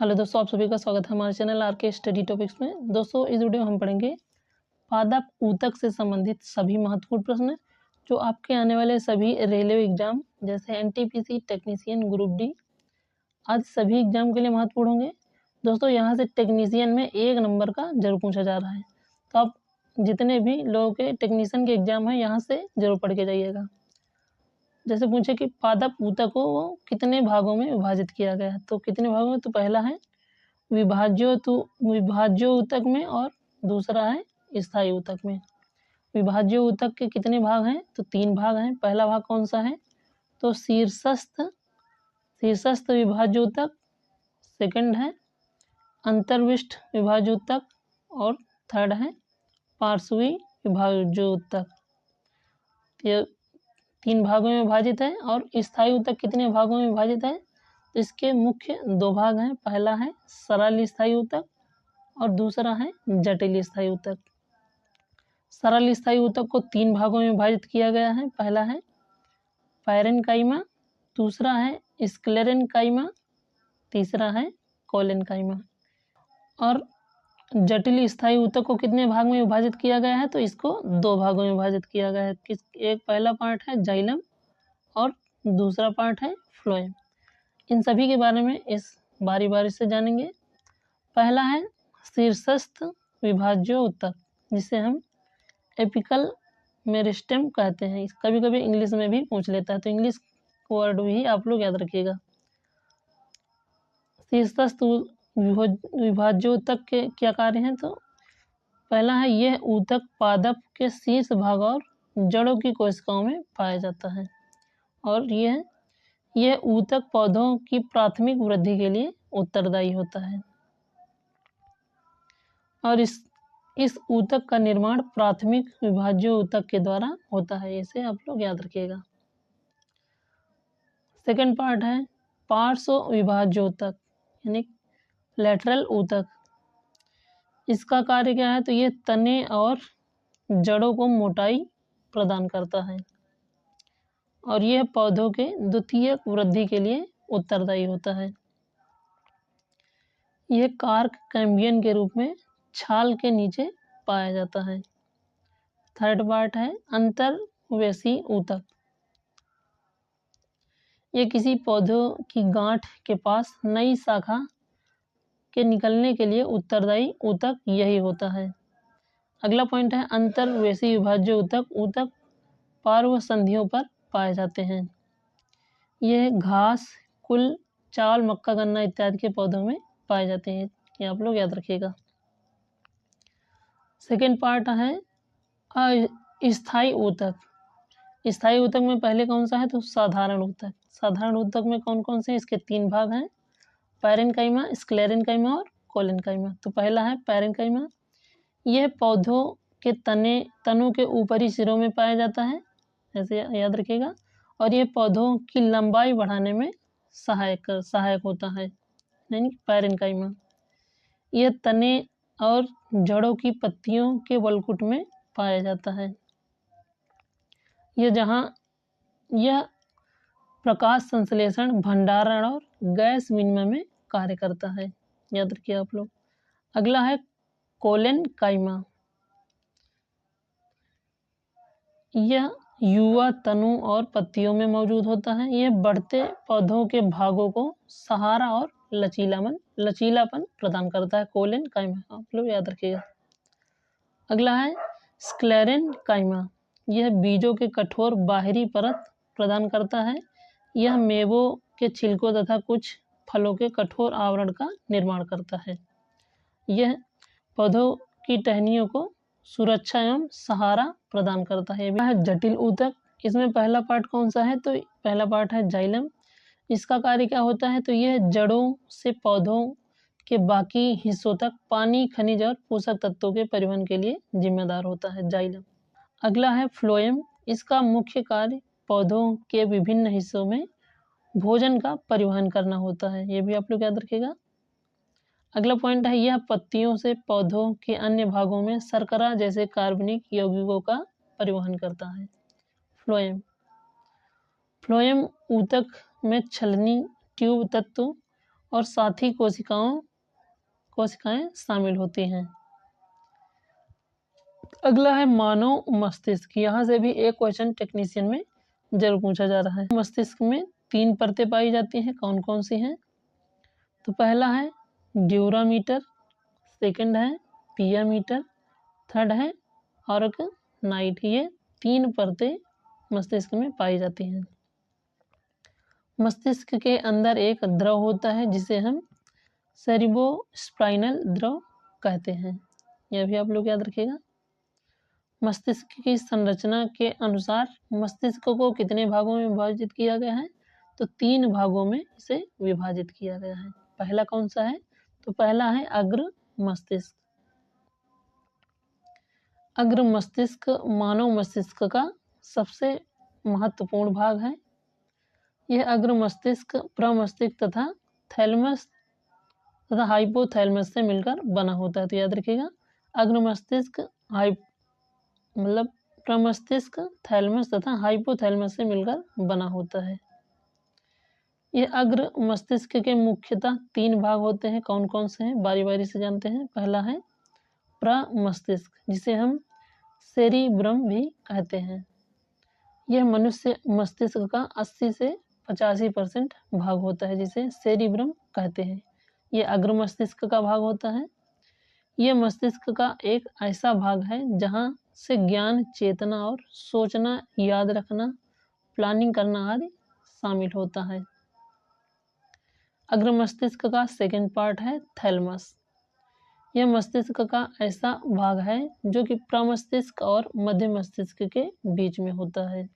Hello दोस्तों, आप सभी का स्वागत है हमारे चैनल आर के स्टडी टॉपिक्स में। दोस्तों, इस वीडियो में हम पढ़ेंगे पादप ऊतक से संबंधित सभी महत्वपूर्ण प्रश्न जो आपके आने वाले सभी रेलवे एग्जाम जैसे एनटीपीसी, टेक्नीशियन, ग्रुप डी आदि सभी एग्जाम के लिए महत्वपूर्ण होंगे। दोस्तों, यहाँ से टेक्नीशियन में 1 नंबर का जरूर पूछा जा रहा है, तो आप जितने भी लोगों के टेक्नीशियन के एग्जाम हैं यहाँ से जरूर पढ़ के जाइएगा। जैसे पूछे कि पादप ऊतक को वो कितने भागों में विभाजित किया गया है, तो कितने भागों में, तो पहला है विभाज्य ऊतक में और दूसरा है स्थायी ऊतक में। विभाज्य ऊतक के कितने भाग हैं, तो 3 भाग हैं। पहला भाग कौन सा है, तो शीर्षस्थ विभाज्य ऊतक, सेकंड है अंतर्विष्ट विभाज्य ऊतक और थर्ड है पार्श्वी विभाज्य ऊतक। ये 3 भागों में विभाजित है। और स्थायी ऊतक कितने भागों में विभाजित है, तो इसके मुख्य 2 भाग हैं। पहला है सरल स्थायी ऊतक और दूसरा है जटिल स्थायी ऊतक। सरल स्थायी ऊतक को 3 भागों में विभाजित किया गया है। पहला है पैरेन्काइमा, दूसरा है स्क्लेरेन्काइमा, तीसरा है कोलेन्काइमा। और जटिल स्थायी ऊतक को कितने भाग में विभाजित किया गया है, तो इसको 2 भागों में विभाजित किया गया है। एक पहला पार्ट है जाइलम और दूसरा पार्ट है फ्लोएम। इन सभी के बारे में इस बारी बारी से जानेंगे। पहला है शीर्षस्थ विभाज्य ऊतक, जिसे हम एपिकल मेरिस्टेम कहते हैं। कभी कभी इंग्लिश में भी पूछ लेता है, तो इंग्लिश वर्ड भी आप लोग याद रखिएगा। शीर्षस्थ विभाज्य ऊतक के क्या कार्य हैं, तो पहला है यह ऊतक पादप के शीर्ष भाग और जड़ों की कोशिकाओं में पाया जाता है। और यह ऊतक पौधों की प्राथमिक वृद्धि के लिए उत्तरदायी होता है। और इस ऊतक का निर्माण प्राथमिक विभाज्य ऊतक के द्वारा होता है। इसे आप लोग याद रखिएगा। सेकंड पार्ट है पार्श्व विभाज्य ऊतक यानी लेटरल ऊतक। इसका कार्य क्या है, तो ये तने और जड़ों को मोटाई प्रदान करता है और यह पौधों के द्वितीयक वृद्धि के लिए उत्तरदायी होता है। यह कार्क कैम्बियन के रूप में छाल के नीचे पाया जाता है। थर्ड पार्ट है अंतर्वेशी ऊतक। ये किसी पौधों की गांठ के पास नई शाखा के निकलने के लिए उत्तरदायी ऊतक यही होता है। अगला पॉइंट है अंतर्वेशी विभाज्य ऊतक। ऊतक पार्श्व संधियों पर पाए जाते हैं। यह घास, कुल, चावल, मक्का, गन्ना इत्यादि के पौधों में पाए जाते हैं। ये आप लोग याद रखिएगा। सेकेंड पार्ट है अस्थायी ऊतक। स्थायी ऊतक में पहले कौन सा है, तो साधारण ऊतक। साधारण ऊतक में कौन कौन से, इसके 3 भाग हैं, पैरेन्काइमा, स्क्लेरेन्काइमा और कोलेन्काइमा। तो पहला है पैरेन्काइमा। यह पौधों के तनों के ऊपरी सिरों में पाया जाता है, ऐसे याद रखिएगा। और यह पौधों की लंबाई बढ़ाने में सहायक होता है, यानी पैरेन्काइमा। यह तने और जड़ों की पत्तियों के वलकुट में पाया जाता है। यह प्रकाश संश्लेषण, भंडारण और गैस विनिमय में कार्य करता है, याद रखिए आप लोग। अगला है कोलेन्काइमा। यह युवा तनों और पत्तियों में मौजूद होता है। यह बढ़ते पौधों के भागों को सहारा और लचीलापन प्रदान करता है। कोलेन्काइमा आप लोग याद रखिएगा। अगला है स्क्लेरेन्काइमा। यह बीजों के कठोर बाहरी परत प्रदान करता है। यह मेवों के छिलकों तथा कुछ फलों के कठोर आवरण का निर्माण करता है। यह पौधों की टहनियों को सुरक्षा एवं सहारा प्रदान करता है। यह जटिल ऊतक। इसमें पहला पार्ट कौन सा है, तो पहला पार्ट है जाइलम। इसका कार्य क्या होता है, तो यह जड़ों से पौधों के बाकी हिस्सों तक पानी, खनिज और पोषक तत्वों के परिवहन के लिए जिम्मेदार होता है, जाइलम। अगला है फ्लोएम। इसका मुख्य कार्य पौधों के विभिन्न हिस्सों में भोजन का परिवहन करना होता है। ये भी आप लोग याद रखिएगा। अगला पॉइंट है यह पत्तियों से पौधों के अन्य भागों में शर्करा जैसे कार्बनिक यौगिकों का परिवहन करता है। फ्लोएम ऊतक में छलनी ट्यूब तत्व और साथी कोशिकाएं शामिल होती हैं। अगला है मानव मस्तिष्क। यहाँ से भी एक क्वेश्चन टेक्नीशियन में जरूर पूछा जा रहा है। मस्तिष्क में 3 परतें पाई जाती हैं, कौन कौन सी हैं? तो पहला है ड्यूरामीटर, सेकंड है पिया मीटर, थर्ड है ऑर्गनाइट। ये 3 परतें मस्तिष्क में पाई जाती हैं। मस्तिष्क के अंदर एक द्रव होता है जिसे हम सेरिब्रोस्पाइनल द्रव कहते हैं। यह भी आप लोग याद रखिएगा। मस्तिष्क की संरचना के अनुसार मस्तिष्क को कितने भागों में विभाजित किया गया है? तो 3 भागों में इसे विभाजित किया गया है। पहला कौन सा है? तो पहला है अग्र मस्तिष्क। अग्र मस्तिष्क मानव मस्तिष्क का सबसे महत्वपूर्ण भाग है। यह अग्र मस्तिष्क प्रमस्तिष्क तथा थैलेमस तथा हाइपोथैलेमस से मिलकर बना होता है। तो याद रखिएगा, अग्र मस्तिष्क मतलब प्रमस्तिष्क, थैलेमस तथा हाइपोथैलेमस से मिलकर बना होता है। यह अग्र मस्तिष्क के मुख्यतः 3 भाग होते हैं। कौन कौन से हैं? बारी बारी से जानते हैं। पहला है प्रमस्तिष्क, जिसे हम सेरिब्रम भी कहते हैं। यह मनुष्य मस्तिष्क का 80 से 85% भाग होता है, जिसे सेरिब्रम कहते हैं। यह अग्र मस्तिष्क का भाग होता है। यह मस्तिष्क का एक ऐसा भाग है जहाँ से ज्ञान, चेतना और सोचना, याद रखना, प्लानिंग करना आदि शामिल होता है। अग्र मस्तिष्क का सेकंड पार्ट है थैलेमस। यह मस्तिष्क का ऐसा भाग है जो कि प्रमस्तिष्क और मध्य मस्तिष्क के बीच में होता है।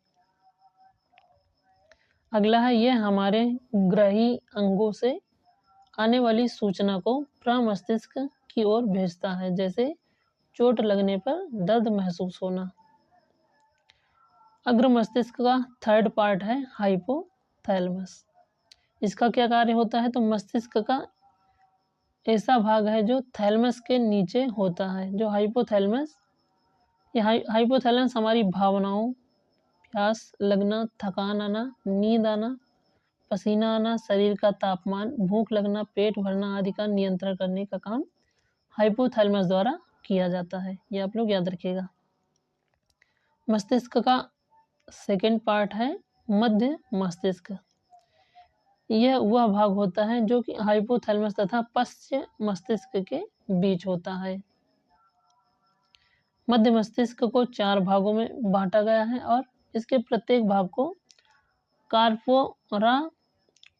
अगला है, यह हमारे ग्रही अंगों से आने वाली सूचना को प्रमस्तिष्क की ओर भेजता है, जैसे चोट लगने पर दर्द महसूस होना। अग्र मस्तिष्क का थर्ड पार्ट है हाइपोथैलेमस। इसका क्या कार्य होता है? तो मस्तिष्क का ऐसा भाग है जो थैलेमस के नीचे होता है। जो हाइपोथैलेमस, ये हाइपोथैलेमस हमारी भावनाओं, प्यास लगना, थकान आना, नींद आना, पसीना आना, शरीर का तापमान, भूख लगना, पेट भरना आदि का नियंत्रण करने का काम हाइपोथैलेमस द्वारा किया जाता है। ये आप लोग याद रखिएगा। मस्तिष्क का सेकंड पार्ट है मध्य मस्तिष्क। यह वह भाग होता है जो कि हाइपोथैलेमस तथा पश्च मस्तिष्क के बीच होता है। मध्य मस्तिष्क को 4 भागों में बांटा गया है और इसके प्रत्येक भाग को कार्पोरा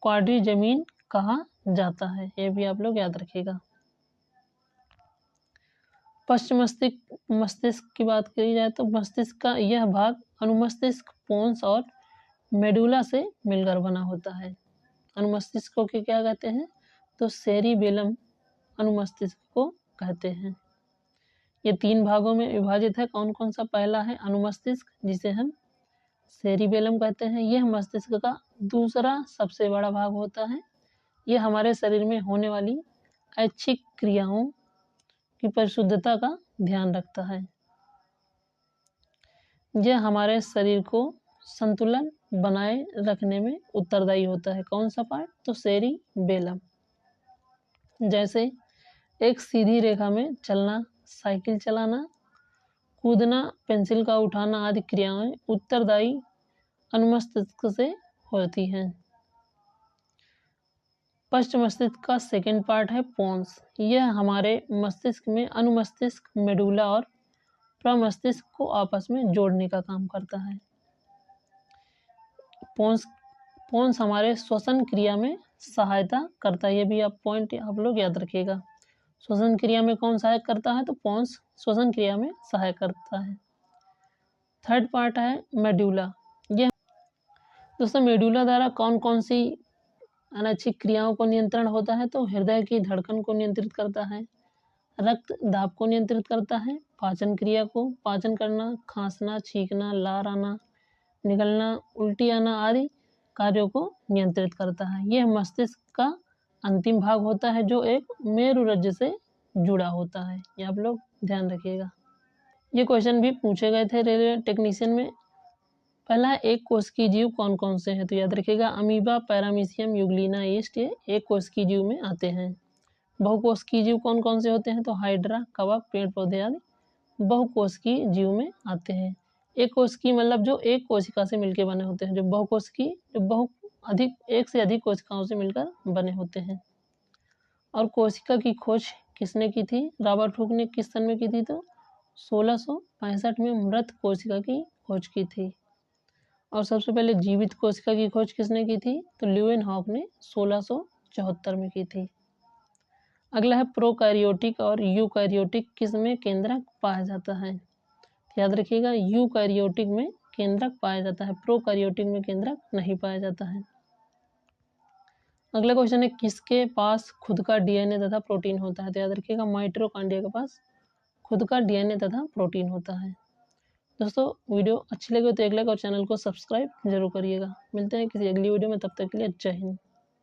क्वाड्रिजेमिन कहा जाता है। यह भी आप लोग याद रखिएगा। पश्च मस्तिष्क की बात करी जाए तो मस्तिष्क का यह भाग अनुमस्तिष्क, पोन्स और मेडुला से मिलकर बना होता है। अनुमस्तिष्क को क्या कहते हैं? तो सेरिबेलम अनुमस्तिष्क को कहते हैं। ये 3 भागों में विभाजित है। कौन कौन सा? पहला है अनुमस्तिष्क, जिसे हम सेरिबेलम कहते हैं। यह मस्तिष्क का दूसरा सबसे बड़ा भाग होता है। यह हमारे शरीर में होने वाली ऐच्छिक क्रियाओं की परिशुद्धता का ध्यान रखता है। यह हमारे शरीर को संतुलन बनाए रखने में उत्तरदायी होता है। कौन सा पार्ट? तो सेरिबेलम। जैसे एक सीधी रेखा में चलना, साइकिल चलाना, कूदना, पेंसिल का उठाना आदि क्रियाएं उत्तरदायी अनुमस्तिष्क से होती हैं। पश्च मस्तिष्क का सेकंड पार्ट है पोन्स। यह हमारे मस्तिष्क में अनुमस्तिष्क, मेडुला और प्रमस्तिष्क को आपस में जोड़ने का काम करता है। पोन्स हमारे श्वसन क्रिया में सहायता करता है। ये भी आप पॉइंट आप लोग याद रखिएगा। श्वसन क्रिया में कौन सहायक करता है? तो पोन्स श्वसन क्रिया में सहायक करता है। थर्ड पार्ट है मेडुला। यह दोस्तों मेडुला द्वारा कौन कौन सी अनैच्छिक क्रियाओं को नियंत्रण होता है? तो हृदय की धड़कन को नियंत्रित करता है, रक्त दाब को नियंत्रित करता है, पाचन क्रिया को, पाचन करना, खांसना, छींकना, लार आना, निगलना, उल्टी आना आदि कार्यों को नियंत्रित करता है। यह मस्तिष्क का अंतिम भाग होता है जो एक मेरुरज्जु से जुड़ा होता है। ये आप लोग ध्यान रखिएगा। ये क्वेश्चन भी पूछे गए थे रेलवे टेक्नीशियन में पहला है एक कोशिकीय जीव कौन कौन से हैं, तो याद रखिएगा अमीबा, पैरामीशियम, यूग्लिना, यीस्ट, ये एक कोशिकीय जीव में आते हैं। बहुकोशिकीय जीव कौन कौन से होते हैं, तो हाइड्रा, कवक, पेड़ पौधे आदि बहुकोशिकीय जीव में आते हैं। एक कोशिकीय मतलब जो एक कोशिका से मिलकर बने होते हैं, जो बहुकोशिकीय जो एक से अधिक कोशिकाओं से मिलकर बने होते हैं। और कोशिका की खोज किसने की थी, रॉबर्ट हुक ने किस सन में की थी, तो 1665 में मृत कोशिका की खोज की थी। और सबसे पहले जीवित कोशिका की खोज किसने की थी, तो ल्यूवेनहॉक ने 1674 में की थी। अगला है प्रोकैरियोटिक और यूकैरियोटिक किस में केंद्रक पाया जाता है, याद रखिएगा यूकैरियोटिक में केंद्रक पाया जाता है, प्रोकैरियोटिक में केंद्रक नहीं पाया जाता है। अगला क्वेश्चन है किसके पास खुद का डीएनए तथा प्रोटीन होता है, तो याद रखिएगा माइटोकॉन्ड्रिया के पास खुद का डीएनए तथा प्रोटीन होता है। दोस्तों वीडियो अच्छी लगे तो एक लाइक और चैनल को सब्सक्राइब जरूर करिएगा। मिलते हैं किसी अगली वीडियो में, तब तक के लिए जय हिंद।